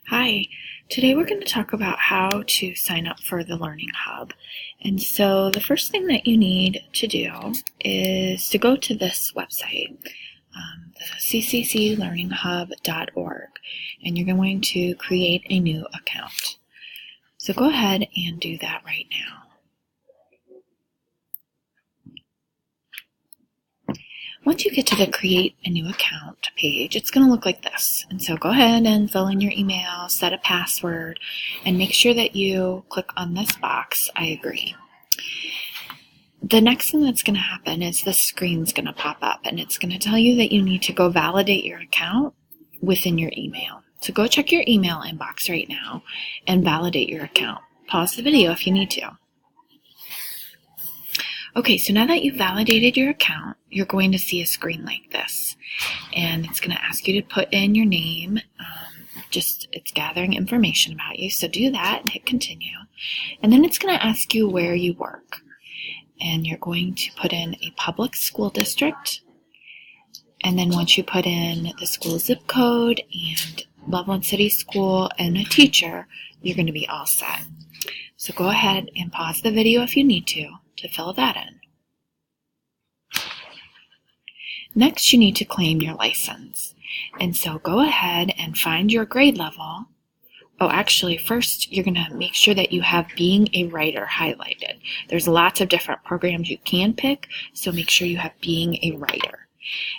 Hi, today we're going to talk about how to sign up for the Learning Hub. And so the first thing that you need to do is to go to this website, the CCCLearningHub.org, and you're going to create a new account. So go ahead and do that right now. Once you get to the Create a New Account page, it's going to look like this. And so go ahead and fill in your email, set a password, and make sure that you click on this box, I agree. The next thing that's going to happen is this screen's going to pop up, and it's going to tell you that you need to go validate your account within your email. So go check your email inbox right now and validate your account. Pause the video if you need to. Okay, so now that you've validated your account, you're going to see a screen like this. And it's going to ask you to put in your name. It's gathering information about you. So do that and hit continue. And then it's going to ask you where you work. And you're going to put in a public school district. And then once you put in the school zip code and level and city school and a teacher, you're going to be all set. So go ahead and pause the video if you need to fill that in. Next, you need to claim your license. And so go ahead and find your grade level. Oh, actually, first you're going to make sure that you have Being a Writer highlighted. There's lots of different programs you can pick, so make sure you have Being a Writer.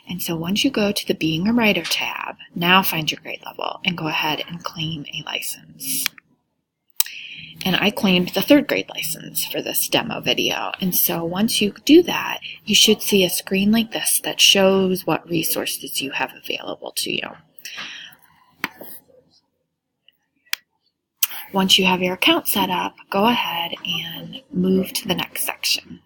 And so once you go to the Being a Writer tab, now find your grade level and go ahead and claim a license. And I claimed the 3rd grade license for this demo video. And so once you do that, you should see a screen like this that shows what resources you have available to you. Once you have your account set up, go ahead and move to the next section.